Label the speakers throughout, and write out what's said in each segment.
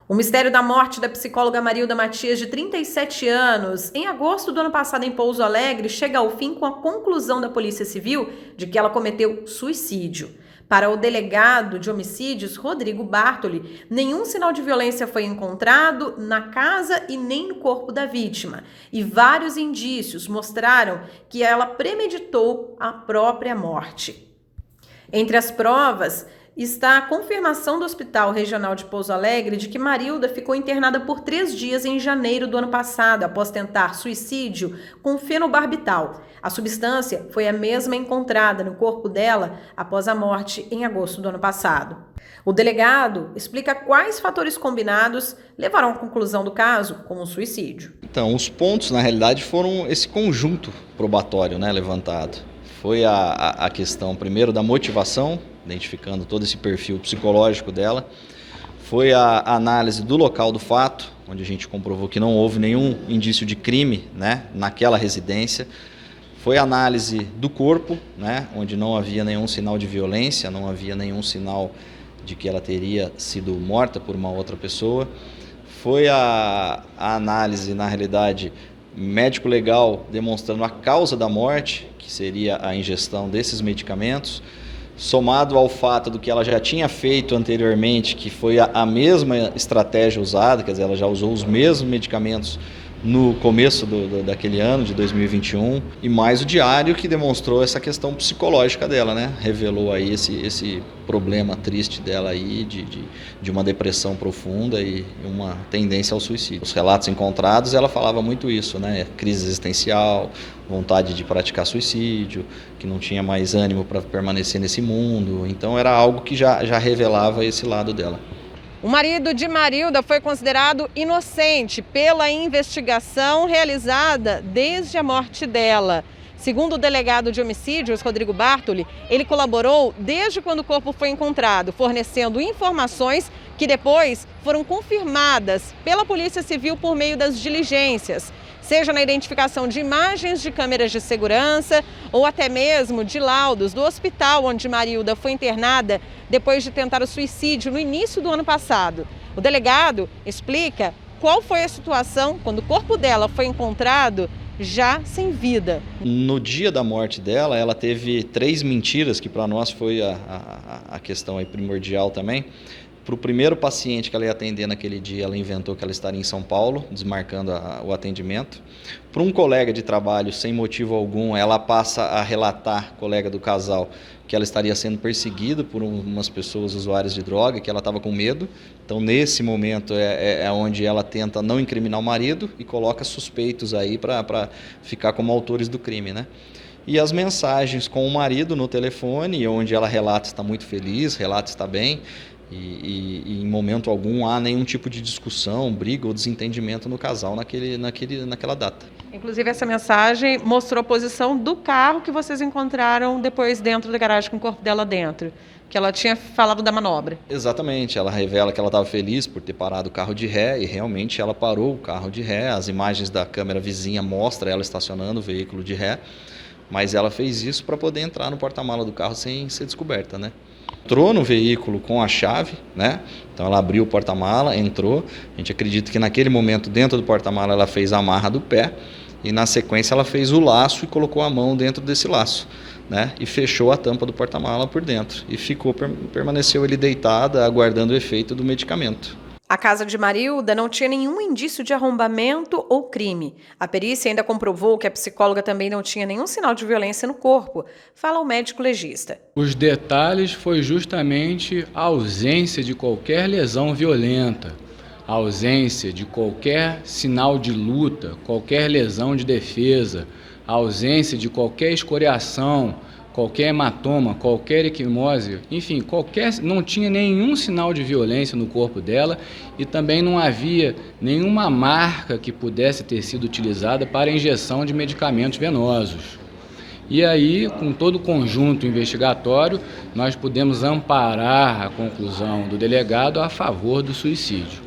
Speaker 1: O mistério da morte da psicóloga Marilda Matias, de 37 anos, em agosto do ano passado em Pouso Alegre, chega ao fim com a conclusão da Polícia Civil de que ela cometeu suicídio. Para o delegado de homicídios, Rodrigo Bartoli, nenhum sinal de violência foi encontrado na casa e nem no corpo da vítima. E vários indícios mostraram que ela premeditou a própria morte. Entre as provas está a confirmação do Hospital Regional de Pouso Alegre de que Marilda ficou internada por 3 dias em janeiro do ano passado, após tentar suicídio com fenobarbital. A substância foi a mesma encontrada no corpo dela após a morte em agosto do ano passado. O delegado explica quais fatores combinados levaram à conclusão do caso como um suicídio.
Speaker 2: Então, os pontos, na realidade, foram esse conjunto probatório, levantado. Foi a questão, primeiro, da motivação, identificando todo esse perfil psicológico dela. Foi a análise do local do fato, onde a gente comprovou que não houve nenhum indício de crime, naquela residência. Foi a análise do corpo, onde não havia nenhum sinal de violência, não havia nenhum sinal de que ela teria sido morta por uma outra pessoa. Foi a análise, na realidade, médico-legal, demonstrando a causa da morte, que seria a ingestão desses medicamentos, somado ao fato do que ela já tinha feito anteriormente, que foi a mesma estratégia usada, quer dizer, ela já usou os mesmos medicamentos no começo daquele ano, de 2021, e mais o diário que demonstrou essa questão psicológica dela, revelou aí esse problema triste dela aí, de uma depressão profunda e uma tendência ao suicídio. Os relatos encontrados, ela falava muito isso, crise existencial, vontade de praticar suicídio, que não tinha mais ânimo para permanecer nesse mundo, então era algo que já revelava esse lado dela.
Speaker 1: O marido de Marilda foi considerado inocente pela investigação realizada desde a morte dela. Segundo o delegado de homicídios, Rodrigo Bartoli, ele colaborou desde quando o corpo foi encontrado, fornecendo informações que depois foram confirmadas pela Polícia Civil por meio das diligências, seja na identificação de imagens de câmeras de segurança ou até mesmo de laudos do hospital onde Marilda foi internada depois de tentar o suicídio no início do ano passado. O delegado explica qual foi a situação quando o corpo dela foi encontrado já sem vida.
Speaker 2: No dia da morte dela, ela teve 3 mentiras, que para nós foi a questão aí primordial também. Para o primeiro paciente que ela ia atender naquele dia, ela inventou que ela estaria em São Paulo, desmarcando o atendimento. Para um colega de trabalho, sem motivo algum, ela passa a relatar, colega do casal, que ela estaria sendo perseguida por umas pessoas usuárias de droga, que ela estava com medo. Então, nesse momento, é onde ela tenta não incriminar o marido e coloca suspeitos aí para ficar como autores do crime, E as mensagens com o marido no telefone, onde ela relata estar muito feliz, relata estar bem, e em momento algum há nenhum tipo de discussão, briga ou desentendimento no casal naquela data.
Speaker 1: Inclusive, essa mensagem mostrou a posição do carro que vocês encontraram depois dentro da garagem com o corpo dela dentro, que ela tinha falado da manobra.
Speaker 2: Exatamente, ela revela que ela estava feliz por ter parado o carro de ré e realmente ela parou o carro de ré. As imagens da câmera vizinha mostram ela estacionando o veículo de ré, mas ela fez isso para poder entrar no porta-mala do carro sem ser descoberta, Entrou no veículo com a chave, Então ela abriu o porta-mala, entrou. A gente acredita que naquele momento, dentro do porta-mala, ela fez a amarra do pé e na sequência ela fez o laço e colocou a mão dentro desse laço, E fechou a tampa do porta-mala por dentro e permaneceu ali deitada, aguardando o efeito do medicamento.
Speaker 1: A casa de Marilda não tinha nenhum indício de arrombamento ou crime. A perícia ainda comprovou que a psicóloga também não tinha nenhum sinal de violência no corpo, fala o médico legista.
Speaker 3: Os detalhes foi justamente a ausência de qualquer lesão violenta, a ausência de qualquer sinal de luta, qualquer lesão de defesa, a ausência de qualquer escoriação, qualquer hematoma, qualquer equimose, enfim, não tinha nenhum sinal de violência no corpo dela e também não havia nenhuma marca que pudesse ter sido utilizada para injeção de medicamentos venosos. E aí, com todo o conjunto investigatório, nós pudemos amparar a conclusão do delegado a favor do suicídio.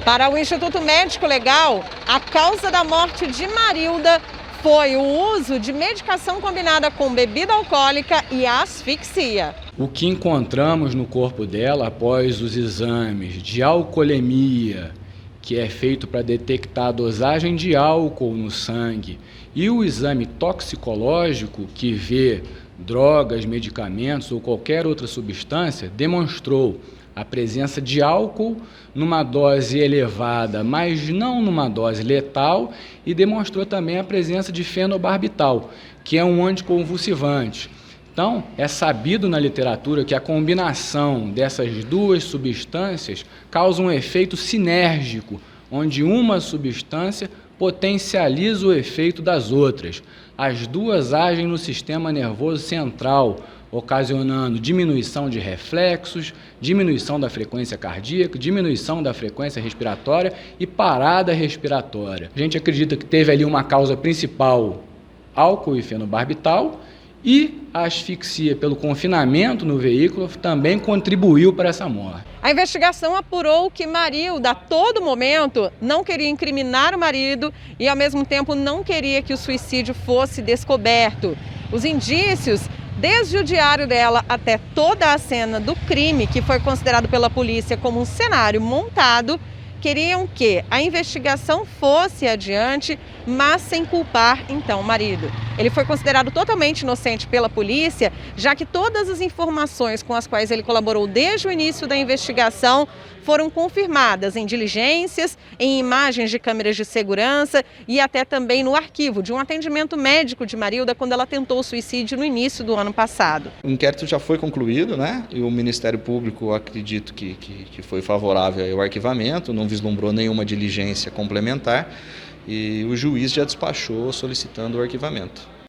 Speaker 1: Para o Instituto Médico Legal, a causa da morte de Marilda foi o uso de medicação combinada com bebida alcoólica e asfixia.
Speaker 3: O que encontramos no corpo dela após os exames de alcoolemia, que é feito para detectar a dosagem de álcool no sangue, e o exame toxicológico, que vê drogas, medicamentos ou qualquer outra substância, demonstrou a presença de álcool numa dose elevada, mas não numa dose letal, e demonstrou também a presença de fenobarbital, que é um anticonvulsivante. Então, é sabido na literatura que a combinação dessas duas substâncias causa um efeito sinérgico, onde uma substância potencializa o efeito das outras. As duas agem no sistema nervoso central, ocasionando diminuição de reflexos, diminuição da frequência cardíaca, diminuição da frequência respiratória e parada respiratória. A gente acredita que teve ali uma causa principal, álcool e fenobarbital, e a asfixia pelo confinamento no veículo também contribuiu para essa morte.
Speaker 1: A investigação apurou que Marilda, a todo momento, não queria incriminar o marido e, ao mesmo tempo, não queria que o suicídio fosse descoberto. Os indícios, desde o diário dela até toda a cena do crime, que foi considerado pela polícia como um cenário montado, queriam que a investigação fosse adiante, mas sem culpar, então, o marido. Ele foi considerado totalmente inocente pela polícia, já que todas as informações com as quais ele colaborou desde o início da investigação foram confirmadas em diligências, em imagens de câmeras de segurança e até também no arquivo de um atendimento médico de Marilda quando ela tentou o suicídio no início do ano passado.
Speaker 2: O inquérito já foi concluído, né? E o Ministério Público, acredito que foi favorável ao arquivamento, não vislumbrou nenhuma diligência complementar e o juiz já despachou solicitando o arquivamento.